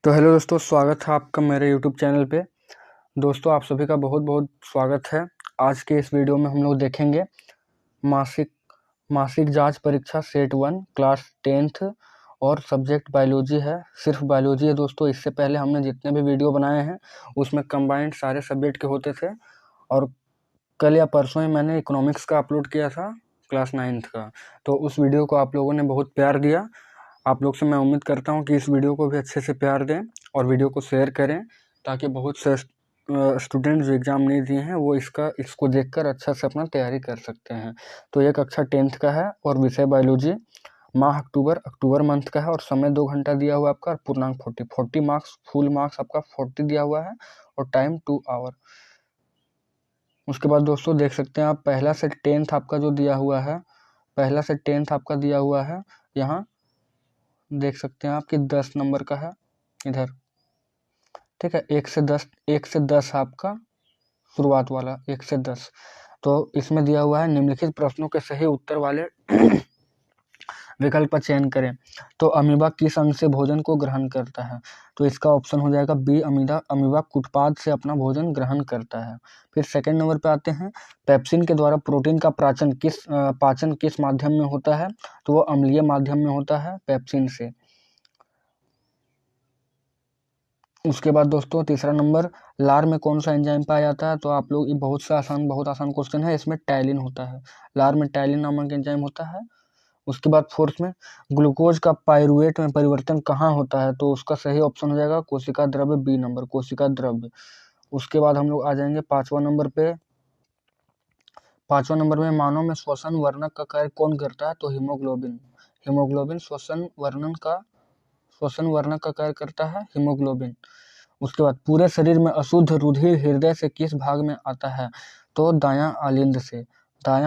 तो हेलो दोस्तों, स्वागत है आपका मेरे यूट्यूब चैनल पे। दोस्तों, आप सभी का बहुत बहुत स्वागत है। आज के इस वीडियो में हम लोग देखेंगे मासिक मासिक जांच परीक्षा सेट 1 क्लास 10th और सब्जेक्ट बायोलॉजी है। सिर्फ बायोलॉजी है दोस्तों। इससे पहले हमने जितने भी वीडियो बनाए हैं उसमें कंबाइंड सारे सब्जेक्ट के होते थे, और कल या परसों ही मैंने इकोनॉमिक्स का अपलोड किया था क्लास 9th का। तो उस वीडियो को आप लोगों ने बहुत प्यार दिया। आप लोग से मैं उम्मीद करता हूं कि इस वीडियो को भी अच्छे से प्यार दें और वीडियो को शेयर करें, ताकि बहुत से स्टूडेंट जो एग्ज़ाम नहीं दिए हैं वो इसको देखकर अच्छा से अपना तैयारी कर सकते हैं। तो ये कक्षा 10th का है और विषय बायोलॉजी। माह अक्टूबर मंथ का है और समय 2 घंटा दिया हुआ है आपका। पूर्णांक 40 मार्क्स, फुल मार्क्स आपका 40 दिया हुआ है और टाइम 2 आवर। उसके बाद दोस्तों देख सकते हैं आप, पहला से 10th आपका जो दिया हुआ है, पहला से 10th आपका दिया हुआ है। यहाँ देख सकते हैं आप कि 10 नंबर का है इधर, ठीक है। 1 से 10 आपका शुरुआत वाला 1 से 10। तो इसमें दिया हुआ है निम्नलिखित प्रश्नों के सही उत्तर वाले विकल्प का चयन करें। तो अमीबा किस अंग से भोजन को ग्रहण करता है? तो इसका ऑप्शन हो जाएगा बी, अमीबा कुटपाद से अपना भोजन ग्रहण करता है। फिर सेकंड नंबर पे आते हैं, पेप्सिन के द्वारा प्रोटीन का पाचन किस माध्यम में होता है? तो वो अम्लीय माध्यम में होता है, पेप्सिन से। उसके बाद दोस्तों तीसरा नंबर, लार में कौन सा एंजाइम पाया जाता है? तो आप लोग, ये बहुत आसान क्वेश्चन है। इसमें टाइलिन होता है, लार में टाइलिन नामक एंजाइम होता है। उसके बाद फोर्थ में, ग्लूकोज का पाइरुवेट में परिवर्तन कहाँ होता है? तो उसका सही ऑप्शन हो जाएगा कोशिका द्रव्य, बी नंबर, कोशिका द्रव्य। उसके बाद हम लोग आ जाएंगे पांचवा नंबर पे। पांचवा नंबर में, मानव में श्वसन वर्णक का कार्य कौन करता है? तो हीमोग्लोबिन श्वसन वर्णक का कार्य करता है, हीमोग्लोबिन। उसके बाद, पूरे शरीर में अशुद्ध रुधिर हृदय से किस भाग में आता है? तो दायां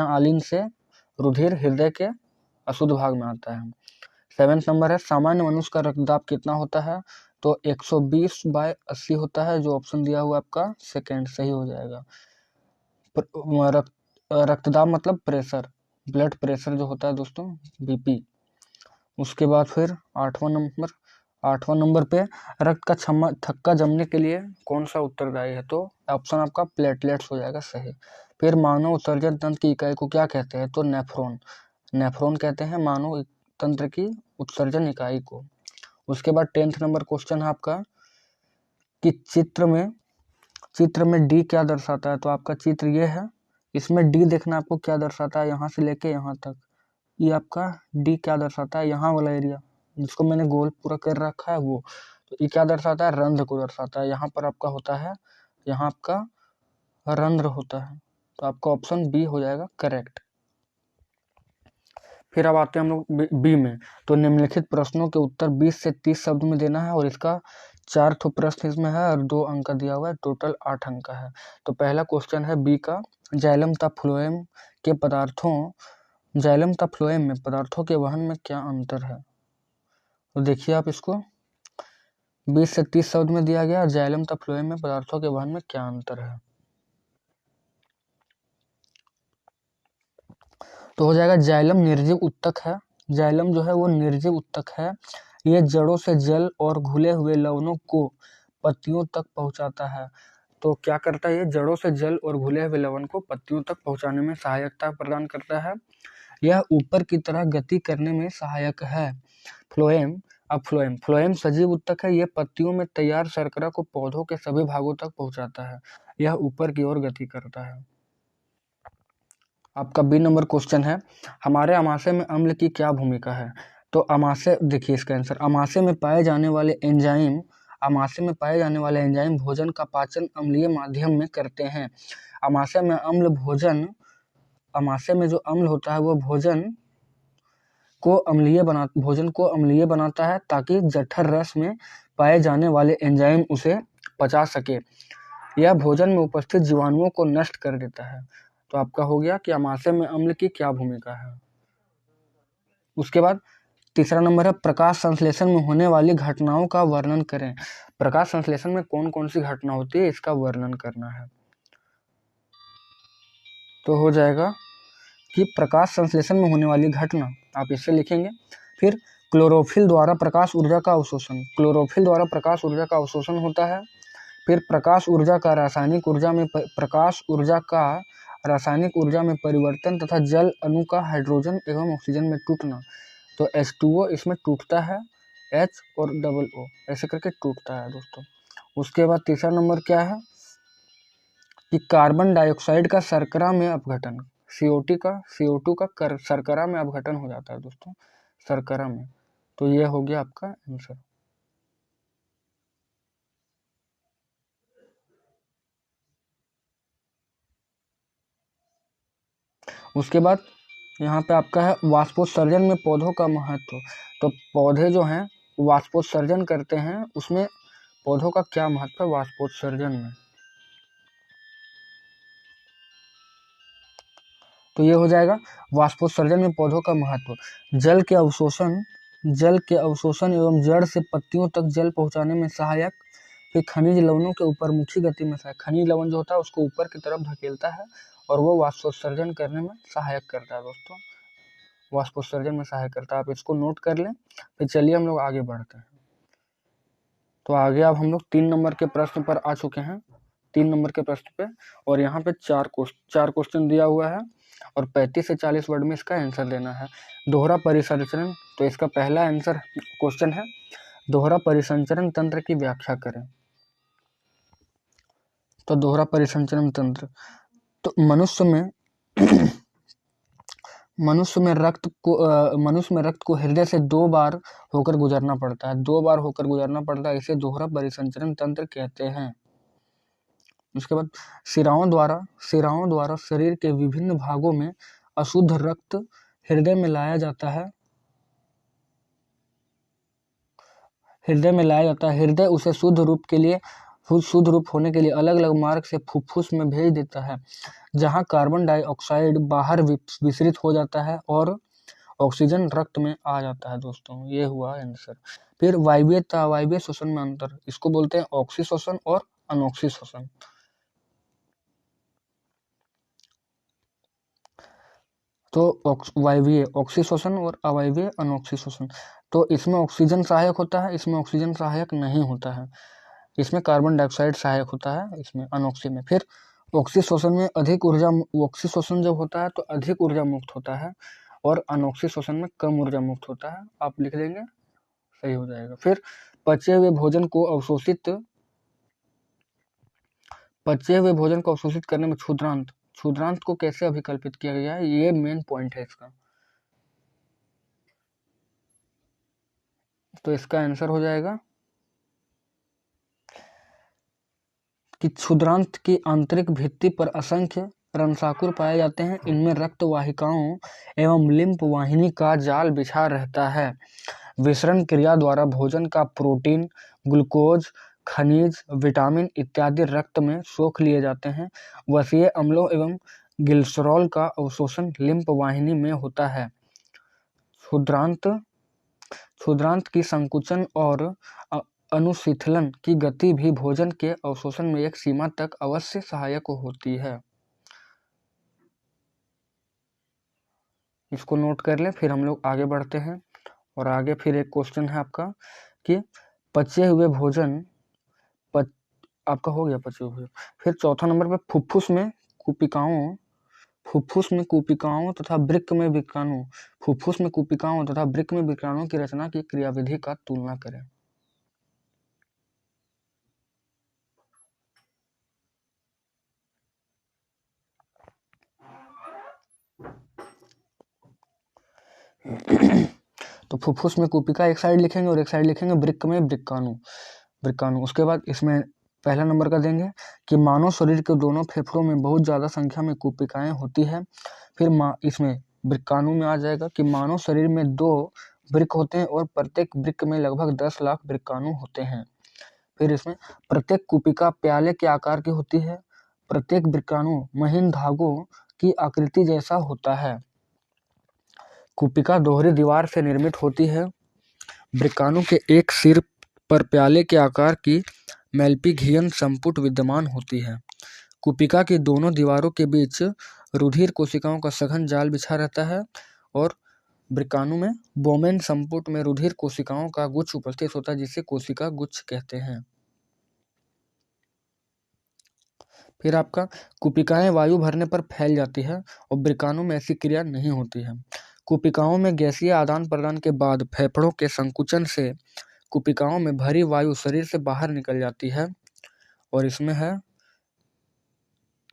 आलिंद से रुधिर हृदय के अशुद्ध भाग में आता है। 7th नंबर है, सामान्य मनुष्य का रक्तदाब कितना होता है? तो 120/80 होता है, जो ऑप्शन दिया हुआ आपका सेकंड सही हो जाएगा। रक्तदाब मतलब प्रेशर, ब्लड प्रेशर जो होता है दोस्तों, बीपी। उसके बाद फिर आठवां नंबर पे, रक्त का थक्का जमने के लिए कौन सा उत्तरदायी है? तो ऑप्शन आपका प्लेटलेट्स हो जाएगा सही। फिर मानव उत्सर्जन तंत्र की इकाई को क्या कहते हैं? तो नेफ्रॉन कहते हैं मानव तंत्र की उत्सर्जन इकाई को। उसके बाद 10th नंबर क्वेश्चन है आपका कि चित्र में डी क्या दर्शाता है? तो आपका चित्र ये है, इसमें डी देखना आपको क्या दर्शाता है, यहाँ से लेके यहाँ तक। ये आपका डी क्या दर्शाता है? यहाँ वाला एरिया जिसको मैंने गोल पूरा कर रखा है वो। तो ये क्या दर्शाता है? रंध्र को दर्शाता है। यहाँ पर आपका होता है, यहाँ आपका रंध्र होता है। तो आपका ऑप्शन बी हो जाएगा करेक्ट। फिर अब आते हैं हम लोग बी में। तो निम्नलिखित प्रश्नों के उत्तर 20 से 30 शब्द में देना है, और इसका 4 प्रश्न इसमें है और 2 अंक का दिया हुआ है, टोटल 8 अंक का है। तो पहला क्वेश्चन है बी का, जाइलम तथा फ्लोएम में पदार्थों के वहन में क्या अंतर है? तो देखिए आप इसको, 20 से 30 शब्द में दिया गया, जाइलम तथा फ्लोएम में पदार्थों के वहन में क्या अंतर है? तो हो जाएगा, जाइलम निर्जीव उत्तक है। जाइलम जो है वो निर्जीव उत्तक है। ये जड़ों से जल और घुले हुए लवणों को पत्तियों तक पहुंचाता है। तो क्या करता है? ये जड़ों से जल और घुले हुए लवण को पत्तियों तक पहुंचाने में सहायता प्रदान करता है। यह ऊपर की तरह गति करने में सहायक है। फ्लोएम सजीव उत्तक है। यह पत्तियों में तैयार शर्करा को पौधों के सभी भागों तक पहुंचाता है। यह ऊपर की ओर गति करता है। आपका बी नंबर क्वेश्चन है, हमारे अमाशय में अम्ल की क्या भूमिका है? तो अमाशय, देखिए इसका आंसर, अमाशय में पाए जाने वाले एंजाइम भोजन का पाचन अम्लीय माध्यम में करते हैं। अमाशय में जो अम्ल होता है वो भोजन को अम्लीय बनाता है, ताकि जठर रस में पाए जाने वाले एंजाइम उसे पचा सके। यह भोजन में उपस्थित जीवाणुओं को नष्ट कर देता है। तो आपका हो गया कि अमाशय में अम्ल की क्या भूमिका है। उसके बाद तीसरा नंबर है, प्रकाश संश्लेषण में होने वाली घटनाओं का वर्णन करें। प्रकाश संश्लेषण में कौन कौन सी घटना होती है, इसका वर्णन करना है। तो हो जाएगा कि प्रकाश संश्लेषण में होने वाली घटना, आप इससे लिखेंगे। फिर क्लोरोफिल द्वारा प्रकाश ऊर्जा का अवशोषण, क्लोरोफिल द्वारा प्रकाश ऊर्जा का अवशोषण होता है। फिर प्रकाश ऊर्जा का रासायनिक ऊर्जा में परिवर्तन तथा जल अणु का हाइड्रोजन एवं ऑक्सीजन में टूटना। तो H2O इसमें टूटता है, H और O ऐसे करके टूटता है दोस्तों। उसके बाद तीसरा नंबर क्या है कि कार्बन डाइऑक्साइड का शर्करा में अपघटन, CO2 का शर्करा में अपघटन हो जाता है दोस्तों, शर्करा में। तो ये हो गया आपका आंसर। उसके बाद यहाँ पे आपका है वाष्पोत्सर्जन में पौधों का महत्व। तो पौधे जो हैं वाष्पोत्सर्जन करते हैं, उसमें पौधों का क्या महत्व है वाष्पोत्सर्जन में। तो ये हो जाएगा वाष्पोत्सर्जन में पौधों का महत्व। जल के अवशोषण एवं जड़ से पत्तियों तक जल पहुंचाने में सहायक। फिर खनिज लवणों के ऊपरमुखी गति में सहायक, खनिज लवण जो होता है उसको ऊपर की तरफ धकेलता है और वो वाष्पोत्सर्जन करने में सहायक करता है दोस्तों, वाष्पोत्सर्जन में सहायक करता है। आप इसको नोट कर लें। फिर चलिए हम लोग आगे बढ़ते हैं। तो आगे अब हम लोग 3 नंबर के प्रश्न पर आ चुके हैं, 3 नंबर के प्रश्न पे। और यहाँ पे 4 क्वेश्चन दिया हुआ है और 35 से 40 वर्ड में इसका आंसर देना है। दोहरा परिसंचरण, तो इसका पहला आंसर क्वेश्चन है दोहरा परिसंचरण तंत्र की व्याख्या करें। तो दोहरा परिसंचरण तंत्र, तो मनुष्य में रक्त को हृदय से 2 बार होकर गुजरना पड़ता है, 2 बार होकर गुजरना पड़ता है, इसे दोहरा परिसंचरण तंत्र कहते हैं। उसके बाद शिराओं द्वारा शरीर के विभिन्न भागों में अशुद्ध रक्त हृदय में लाया जाता है, हृदय उसे शुद्ध रूप होने के लिए अलग अलग मार्ग से फुफ्फुस में भेज देता है, जहां कार्बन डाइऑक्साइड बाहर विसरित हो जाता है और ऑक्सीजन रक्त में आ जाता है दोस्तों। ये हुआ आंसर। फिर वायवीय श्वसन में अंतर, इसको बोलते हैं ऑक्सी श्वसन और अनॉक्सी श्वसन। तो वायवीय ऑक्सी श्वसन और अवायवीय अनॉक्सी श्वसन। तो इसमें ऑक्सीजन सहायक होता है, इसमें ऑक्सीजन सहायक नहीं होता है, इसमें कार्बन डाइऑक्साइड सहायक होता है, इसमें अनॉक्सी में। फिर ऑक्सी श्वसन में ऑक्सी श्वसन जब होता है तो अधिक ऊर्जा मुक्त होता है और अनॉक्सी श्वसन में कम ऊर्जा मुक्त होता है। आप लिख देंगे, सही हो जाएगा। फिर पचे हुए भोजन को अवशोषित करने में क्षुद्रांत को कैसे अभिकल्पित किया गया है, ये मेन पॉइंट है इसका। तो इसका आंसर हो जाएगा कि क्षुद्रांत की आंतरिक भित्ति पर असंख्य रंध्राकुर पाए जाते हैं, इनमें रक्त वाहिकाओं एवं लिम्फ वाहिनी का जाल बिछा रहता है। विसरण क्रिया द्वारा भोजन का प्रोटीन, ग्लूकोज, खनिज, विटामिन इत्यादि रक्त में सोख लिए जाते हैं। वसीय अम्लों एवं ग्लिसरॉल का अवशोषण लिम्फ वाहिनी में होता है। क्षुद्रांत की संकुचन और अनुशीतलन की गति भी भोजन के अवशोषण में एक सीमा तक अवश्य सहायक होती है। इसको नोट कर लें। फिर हम लोग आगे बढ़ते हैं और आगे फिर एक क्वेश्चन है आपका कि पचे हुए भोजन आपका हो गया पचे हुए। फिर चौथा नंबर पे फुफ्फुस में कूपिकाओं तथा वृक्क में विक्राणुओं की रचना की क्रियाविधि का तुलना करें। तो फुफ्फुस में कूपिका एक साइड लिखेंगे और एक साइड लिखेंगे वृक्क में वृक्काणु। उसके बाद इसमें पहला नंबर का देंगे कि मानव शरीर के दोनों फेफड़ों में बहुत ज़्यादा संख्या में कूपिकाएं होती है। फिर इसमें वृक्काणु में आ जाएगा कि मानव शरीर में 2 वृक्क होते हैं और प्रत्येक वृक्क में लगभग 10 लाख वृक्काणु होते हैं। फिर इसमें प्रत्येक कूपिका प्याले के आकार की होती है, प्रत्येक वृक्काणु महीन धागों की आकृति जैसा होता है। कूपिका दोहरी दीवार से निर्मित होती है। वृक्काणु के एक सिर पर प्याले के आकार की मेल्पिघियन संपुट विद्यमान होती है। कूपिका की दोनों दीवारों के बीच रुधिर कोशिकाओं का सघन जाल बिछा रहता है और वृक्काणु में बोमेन संपुट में रुधिर कोशिकाओं का गुच्छ उपस्थित होता है जिसे कोशिका गुच्छ कहते हैं। फिर आपका कुपिकाएं वायु भरने पर फैल जाती है और वृक्काणु में ऐसी क्रिया नहीं होती है। कुपिकाओं में गैसीय आदान प्रदान के बाद फेफड़ों के संकुचन से कुपिकाओं में भरी वायु शरीर से बाहर निकल जाती है और इसमें है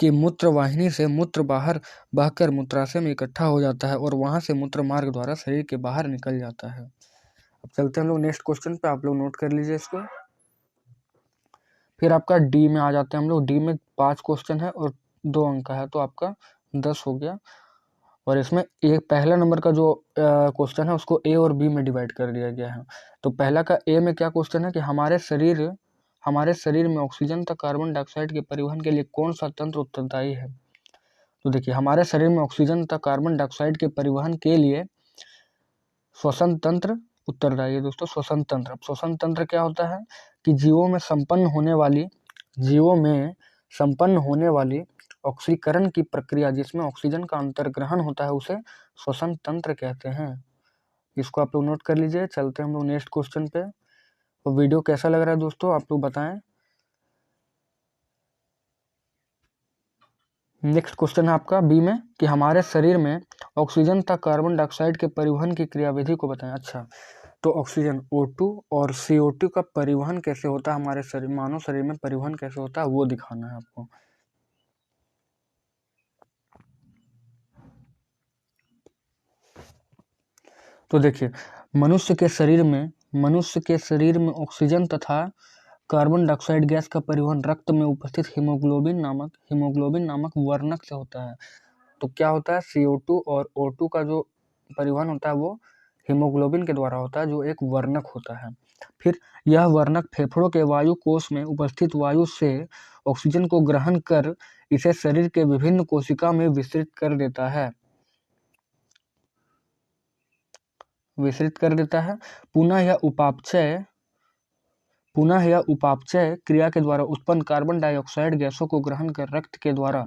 कि मूत्रवाहिनी से मूत्र बाहर बहकर मूत्राशय में इकट्ठा हो जाता है और वहां से मूत्र मार्ग द्वारा शरीर के बाहर निकल जाता है। अब चलते हैं हम लोग नेक्स्ट क्वेश्चन पे, आप लोग नोट कर लीजिए इसको। फिर आपका डी में आ जाते हैं हम लोग। डी में 5 क्वेश्चन है और 2 अंक का है, तो आपका 10 हो गया। और इसमें एक पहला नंबर का जो क्वेश्चन है उसको ए और बी में डिवाइड कर दिया गया है। तो पहला का ए में क्या क्वेश्चन है कि हमारे शरीर में ऑक्सीजन तथा कार्बन डाइऑक्साइड के परिवहन के लिए कौन सा तंत्र उत्तरदायी है। तो देखिए, हमारे शरीर में ऑक्सीजन तथा कार्बन डाइऑक्साइड के परिवहन के लिए श्वसन तंत्र उत्तरदायी है दोस्तों। श्वसन तंत्र, अब श्वसन तंत्र क्या होता है कि जीवों में संपन्न होने वाली ऑक्सीकरण की प्रक्रिया जिसमें ऑक्सीजन का अंतर्ग्रहण होता है उसे श्वसन तंत्र कहते हैं। इसको आप लोग नोट कर लीजिए। चलते हैं हम लोग नेक्स्ट क्वेश्चन पे। तो वीडियो कैसा लग रहा है दोस्तों, आप लोग बताएं। नेक्स्ट क्वेश्चन है आपका बी में कि हमारे शरीर में ऑक्सीजन तथा कार्बन डाइऑक्साइड के परिवहन की क्रियाविधि को बताएं। अच्छा, तो ऑक्सीजन O2 और CO2 का परिवहन कैसे होता है हमारे शरीर, मानव शरीर में परिवहन कैसे होता है वो दिखाना है आपको। तो देखिए, मनुष्य के शरीर में ऑक्सीजन तथा कार्बन डाइऑक्साइड गैस का परिवहन रक्त में उपस्थित हीमोग्लोबिन नामक वर्णक से होता है। तो क्या होता है, CO2 और O2 का जो परिवहन होता है वो हीमोग्लोबिन के द्वारा होता है, जो एक वर्णक होता है। फिर यह वर्णक फेफड़ों के वायु कोश में उपस्थित वायु से ऑक्सीजन को ग्रहण कर इसे शरीर के विभिन्न कोशिका में विस्तृत कर देता है। पुनः यह उपापचय क्रिया के द्वारा उत्पन्न कार्बन डाइऑक्साइड गैसों को ग्रहण कर रक्त के द्वारा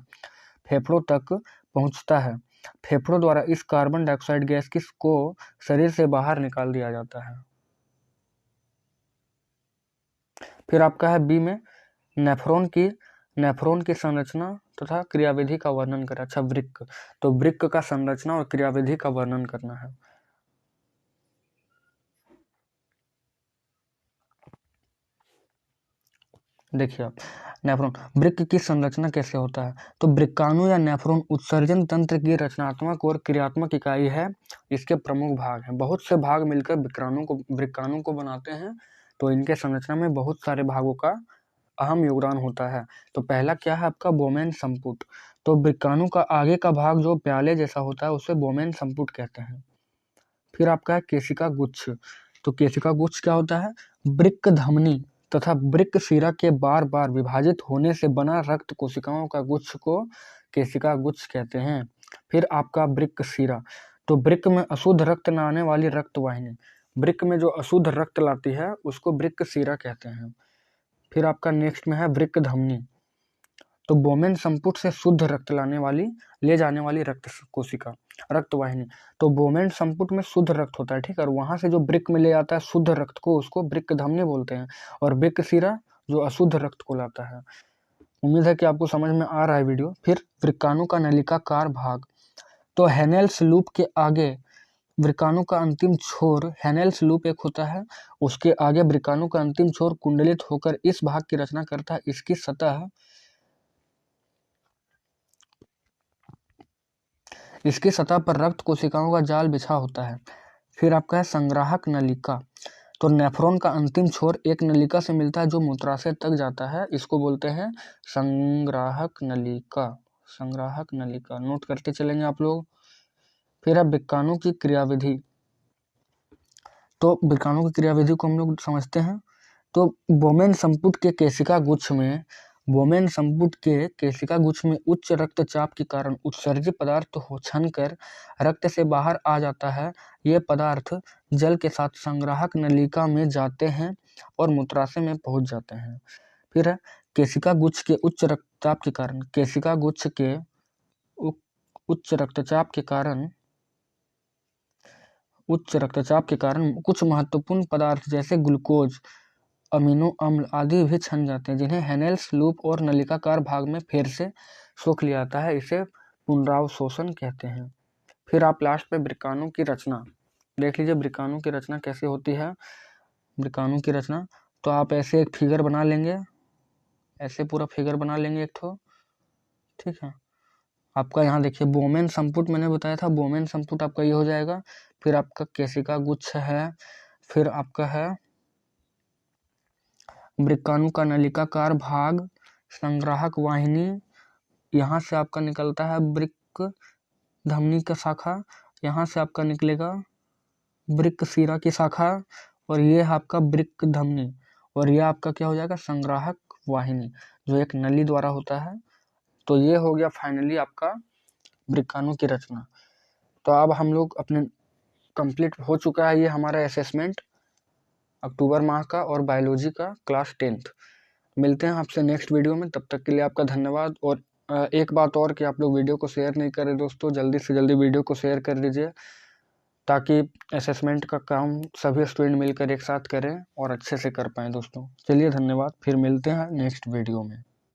फेफड़ों तक पहुंचता है। फेफड़ों द्वारा इस कार्बन डाइऑक्साइड गैस को शरीर से बाहर निकाल दिया जाता है। फिर आपका है बी में नेफ्रॉन की संरचना तथा क्रियाविधि का वर्णन करें। अच्छा, वृक्क, तो वृक्क का संरचना और क्रियाविधि का वर्णन करना है। देखिए आप, नेफ्रॉन, वृक्क की संरचना कैसे होता है। तो वृक्काणु या नेफ्रॉन उत्सर्जन तंत्र की रचनात्मक और क्रियात्मक इकाई है। इसके प्रमुख भाग हैं, बहुत से भाग मिलकर वृक्काणु को बनाते हैं। तो इनके संरचना में बहुत सारे भागों का अहम योगदान होता है। तो पहला क्या है आपका, बोमेन संपुट। तो वृक्काणु का आगे का भाग जो प्याले जैसा होता है उसे बोमेन संपुट कहते हैं। फिर आपका है केशिका गुच्छ। तो केशिका गुच्छ क्या होता है, वृक्क धमनी तथा वृक्क शिरा के बार बार विभाजित होने से बना रक्त कोशिकाओं का गुच्छ को केशिका गुच्छ कहते हैं। फिर आपका वृक्क शिरा, तो वृक्क में अशुद्ध रक्त न आने वाली रक्त वाहिनी, वृक्क में जो अशुद्ध रक्त लाती है उसको वृक्क शिरा कहते हैं। फिर आपका नेक्स्ट में है वृक्क धमनी। तो बोमेन संपुट से शुद्ध रक्त ले जाने वाली रक्त कोशिका, रक्त वाहिनी। तो बोमेन संपुट में शुद्ध रक्त होता है, ठीक है, और वहां से जो वृक्क में ले आता है शुद्ध रक्त को उसको वृक्क धमनी बोलते हैं। और वृक्क शिरा जो अशुद्ध रक्त को लाता है। उम्मीद है कि आपको समझ में आ रहा है वीडियो। फिर वृक्काणु का नलिकाकार भाग। तो हेनेल्स लूप के आगे वृक्काणु का अंतिम छोर, हेनेल्स लूप एक होता है, उसके आगे वृक्काणु का अंतिम छोर कुंडलित होकर इस भाग की रचना करता है। इसकी सतह पर रक्त कोशिकाओं का जाल बिछा होता है। फिर आपका है संग्राहक नलिका। तो नेफ्रॉन का अंतिम छोर एक नलिका से मिलता है जो मूत्राशय तक जाता है, इसको बोलते हैं संग्राहक नलिका। नोट करते चलेंगे आप लोग। फिर है वृक्काणु की क्रियाविधि। तो वृक्काणु की क्रियाविधि को हम लोग समझते हैं। तो बोमेन संपुट के केशिका गुच्छ में उच्च रक्तचाप के कारण उत्सर्जित पदार्थ छनकर रक्त से बाहर आ जाता है। ये पदार्थ जल के साथ संग्राहक नलिका में जाते हैं और मूत्राशय में पहुंच जाते हैं। फिर है केशिका गुच्छ के उच्च रक्तचाप के कारण उच्च रक्तचाप के कारण कुछ महत्वपूर्ण पदार्थ जैसे ग्लूकोज, अमीनो अम्ल आदि भी छन जाते हैं, जिन्हें हेनेल्स लूप और नलिकाकार भाग में फिर से सोख लिया जाता है। इसे पुनरावशोषण कहते हैं। फिर आप लास्ट पे वृक्काणु की रचना देख लीजिए। वृक्काणु की रचना कैसे होती है? वृक्काणु की रचना तो आप ऐसे एक फिगर बना लेंगे, ऐसे पूरा फिगर बना लेंगे एक ठो, ठीक है। आपका यहाँ देखिए बोमेन संपुट मैंने बताया था, बोमेन संपुट आपका ये हो जाएगा। फिर आपका केशिका गुच्छ है, फिर आपका है वृक्काणु का नलिकाकार भाग, संग्राहक वाहिनी, यहाँ से आपका निकलता है वृक्क धमनी का शाखा, यहाँ से आपका निकलेगा वृक्क शिरा की शाखा, और ये है आपका वृक्क धमनी, और ये आपका क्या हो जाएगा? संग्राहक वाहिनी, जो एक नली द्वारा होता है। तो ये हो गया फाइनली आपका वृक्काणु की रचना। तो अब हम लोग अपने कंप्लीट हो चुका है ये हमारा असेसमेंट अक्टूबर माह का और बायोलॉजी का क्लास 10th। मिलते हैं आपसे नेक्स्ट वीडियो में, तब तक के लिए आपका धन्यवाद। और एक बात और कि आप लोग वीडियो को शेयर नहीं करें दोस्तों, जल्दी से जल्दी वीडियो को शेयर कर दीजिए, ताकि असेसमेंट का काम सभी स्टूडेंट मिलकर एक साथ करें और अच्छे से कर पाएँ दोस्तों। चलिए धन्यवाद, फिर मिलते हैं नेक्स्ट वीडियो में।